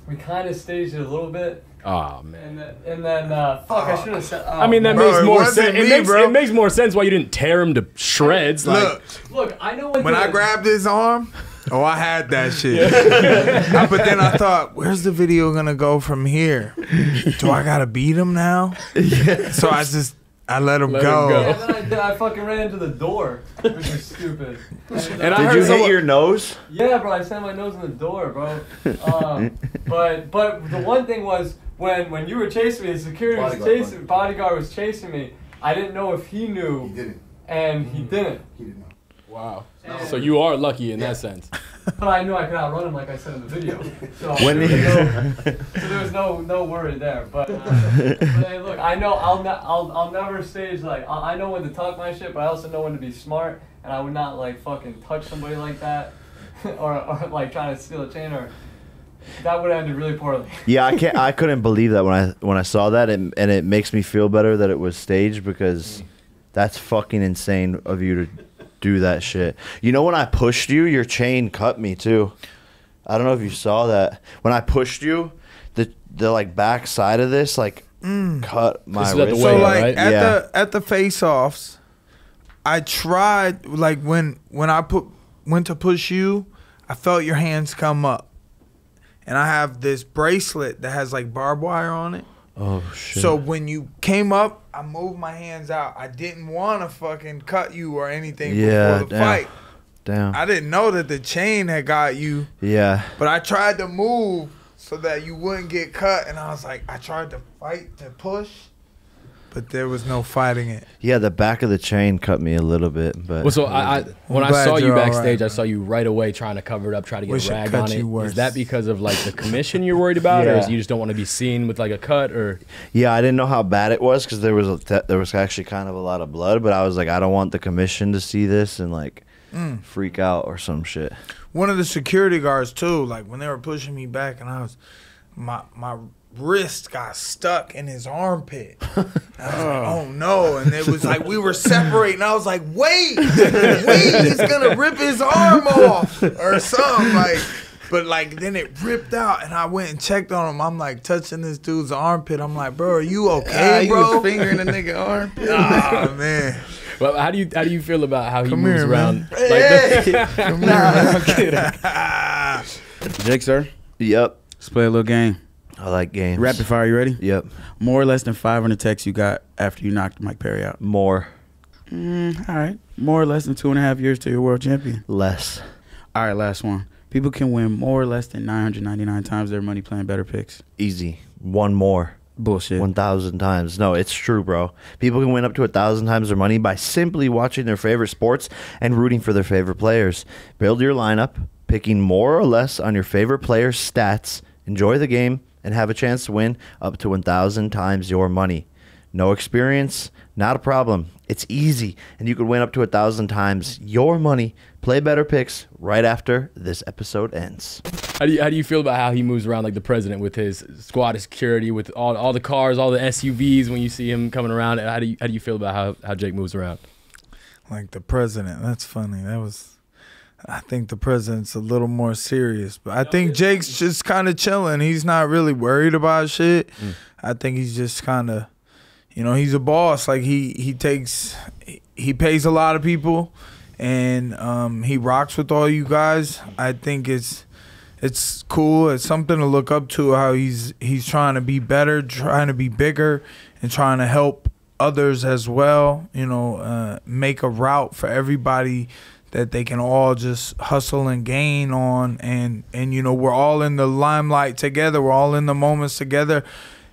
We kind of staged it a little bit. Oh man. And then fuck, I should have said. Oh, I mean, that Bro, makes it more wasn't sense. me, bro. It makes more sense why you didn't tear him to shreds. Like, Look, I know When I grabbed his arm, I had that shit. But then I thought, where's the video gonna go from here? Do I gotta beat him now? So I let him go. Yeah, then I fucking ran into the door, which is stupid. And I Did heard you hit someone- your nose? Yeah, bro, I slammed my nose in the door, bro. But the one thing was when you were chasing me, the security bodyguard was chasing me. I didn't know if he knew. He didn't. And he didn't. He didn't know. Wow. So you are lucky in that sense. But I knew I could outrun him, like I said in the video. So, When there was no worry there. But hey, look, I know I'll never stage like I know when to talk my shit, but I also know when to be smart, and I would not like fucking touch somebody like that, or like trying to steal a chain, or that would have ended really poorly. Yeah, I couldn't believe that when I saw that, and it makes me feel better that it was staged, because that's fucking insane of you to do that shit. You know, when I pushed you, your chain cut me too. I don't know if you saw that. When I pushed you, the like back side of this like cut my This is at the wrist. weight, So like right? at the face-offs, I tried like when I went to push you, I felt your hands come up, and I have this bracelet that has like barbed wire on it. Oh shit. So when you came up, I moved my hands out. I didn't want to fucking cut you or anything before the fight. Damn. I didn't know that the chain had got you, Yeah. but I tried to move so that you wouldn't get cut, and I was like, I tried to fight to push, but there was no fighting it. Yeah, the back of the chain cut me a little bit, but Well, so when I glad saw you you're all backstage, right, I saw you right away trying to cover it up, try to get Wish a it rag cut on it. you worse. Is that because of like the commission you're worried about, or Yeah. is you just don't want to be seen with like a cut, or? yeah, I didn't know how bad it was, because there was actually kind of a lot of blood, but I was like, I don't want the commission to see this and like freak out or some shit. One of the security guards too, like when they were pushing me back, and my wrist got stuck in his armpit. I was like, oh no. And it was like we were separating. I was like, wait, he's gonna rip his arm off or something. Like, but like then it ripped out, and I went and checked on him. I'm like touching this dude's armpit. I'm like, bro, are you okay, You bro? was fingering a nigga arm. Oh man. Well, how do you feel about how he Come moves here, around? man. Like, Come here, man. Jake, sir, Yep. let's play a little game. I like games. Rapid fire, you ready? Yep. More or less than 500 texts you got after you knocked Mike Perry out. More. All right. More or less than 2.5 years to your world champion. Less. All right, last one. People can win more or less than 999 times their money playing Betr Picks. Easy. One more. Bullshit. 1,000 times. No, it's true, bro. People can win up to 1,000 times their money by simply watching their favorite sports and rooting for their favorite players. Build your lineup, picking more or less on your favorite player's stats, enjoy the game, and have a chance to win up to 1,000 times your money. No experience? Not a problem. It's easy, and you could win up to 1,000 times your money. Play Betr Picks right after this episode ends. how do you feel about how he moves around like the president with his squad of security, with all the cars, all the SUVs when you see him coming around? How do you feel about how Jake moves around? Like the president. That's funny. I think the president's a little more serious, but I think Jake's just kind of chilling. He's not really worried about shit. I think he's just kind of, he's a boss. Like he pays a lot of people, and he rocks with all you guys. I think it's cool. It's something to look up to. How he's trying to be better, trying to be bigger, and trying to help others as well. Make a route for everybody that they can all just hustle and gain on, and we're all in the limelight together. We're all in the moments together,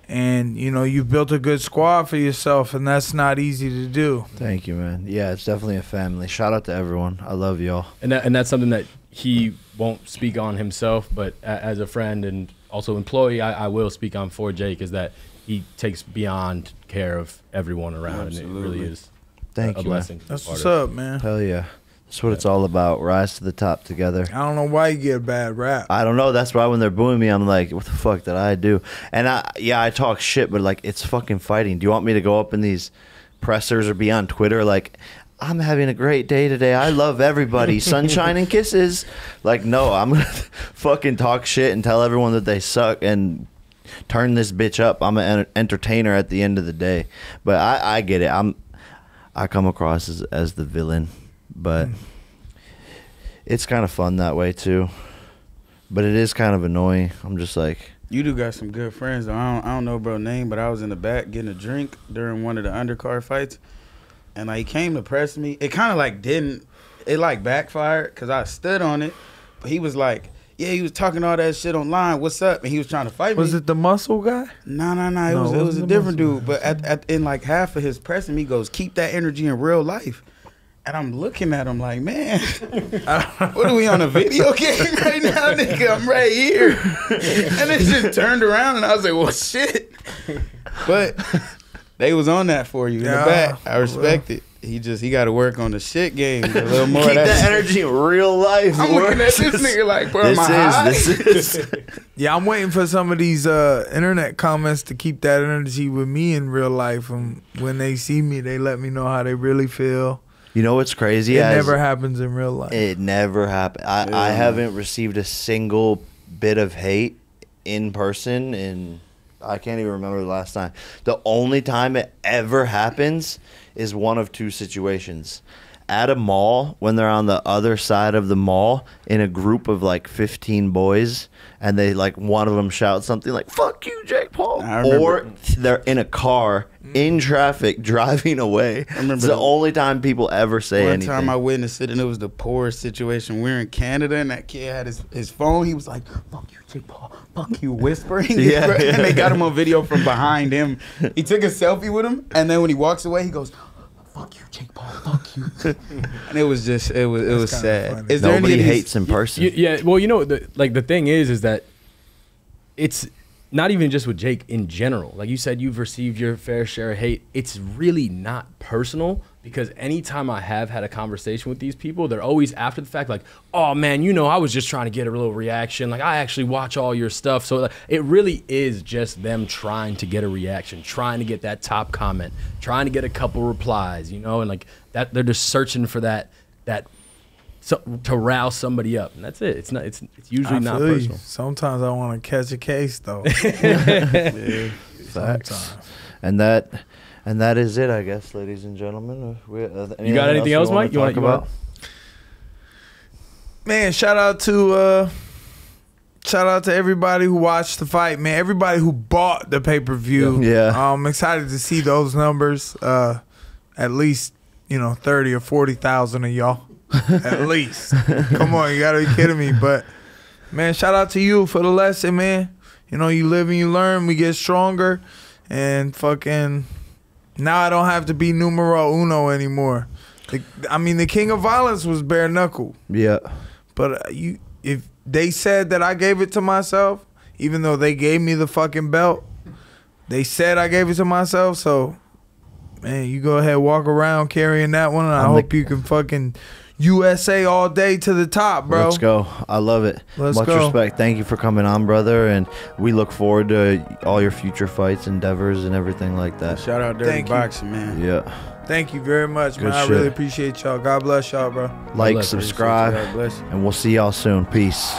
and you've built a good squad for yourself, and that's not easy to do. Thank you, man. Yeah, it's definitely a family. Shout out to everyone. I love y'all. And that's something that he won't speak on himself, but as a friend and also employee, I will speak on for Jake, is that he takes beyond care of everyone around. Absolutely. And it really is Thank a you, blessing. man. That's Part what's of it. up, man. Hell yeah. That's what it's all about. Rise to the top together. I don't know why you get a bad rap. I don't know. That's why when they're booing me, I'm like, what the fuck did I do? And I talk shit, but like, it's fucking fighting. Do you want me to go up in these pressers or be on Twitter like, I'm having a great day today, I love everybody, sunshine and kisses? Like, no, I'm gonna fucking talk shit and tell everyone that they suck and turn this bitch up. I'm an entertainer at the end of the day. But I get it. I come across as the villain, but it's kind of fun that way too. But it is kind of annoying. I'm just like, you do got some good friends though. I don't know bro name, but I was in the back getting a drink during one of the undercard fights, and like, he came to press me. It kind of like backfired because I stood on it, but he was like, yeah, he was talking all that shit online. What's up? And he was trying to fight me. Was it the muscle guy? No. It was a different dude. But in like half of his pressing, he goes, keep that energy in real life. And I'm looking at him like, man, what are we on a video game right now, nigga? I'm right here. And it just turned around and I was like, well, shit. But they was on that for you in the back. I respect it. He got to work on the shit game. A little more keep of that energy in real life. I'm looking at this nigga like, bro, this is. Yeah, I'm waiting for some of these internet comments to keep that energy with me in real life. And when they see me, they let me know how they really feel. You know what's crazy? It never happens in real life. It never happened. I haven't received a single bit of hate in person, and I can't even remember the last time. The only time it ever happens is one of two situations. At a mall, when they're on the other side of the mall in a group of like 15 boys, and they like, one of them shouts something like, fuck you, Jake Paul. Or they're in a car in traffic driving away. It's the only time people ever say anything. One time I witnessed it, and it was the poorest situation. We were in Canada, and that kid had his phone. He was like, fuck you, Jake Paul. Fuck you, whispering. Yeah. And they got him on video from behind him. He took a selfie with him, and then when he walks away, he goes, fuck you, Jake Paul, fuck you. And it was just, it was sad. Is there Nobody hates in person. Yeah, well, you know, the thing is that it's not even just with Jake in general. Like you said, you've received your fair share of hate. It's really not personal, because anytime I have had a conversation with these people, they're always after the fact like, oh man, you know, I was just trying to get a little reaction. Like, I actually watch all your stuff. So like, it really is just them trying to get a reaction, trying to get that top comment, trying to get a couple replies, you know, and like that, they're just searching for that to rouse somebody up, and that's it. It's usually not personal. Sometimes I want to catch a case though. Yeah. Facts. And that is it, I guess, ladies and gentlemen. You got anything else, Mike? You want to talk about? Man, shout out to everybody who watched the fight, man. Everybody who bought the pay-per-view. Yeah. I'm excited to see those numbers. At least, 30 or 40,000 of y'all. At least. Come on, you gotta be kidding me. But man, shout out to you for the lesson, man. You live and you learn. We get stronger, and fucking now I don't have to be numero uno anymore. The king of violence was bare knuckle. Yeah. But if they said that I gave it to myself, even though they gave me the fucking belt, they said I gave it to myself. So, man, you go ahead, walk around carrying that one, and I hope you can fucking USA all day to the top, bro. Let's go. I love it. Much respect. Thank you for coming on, brother, and we look forward to all your future fights, endeavors, and everything like that. Shout out Dirty Boxing, man. Yeah. Thank you very much, man. I really appreciate y'all. God bless y'all, bro. Like, subscribe, God bless you. and we'll see y'all soon. Peace.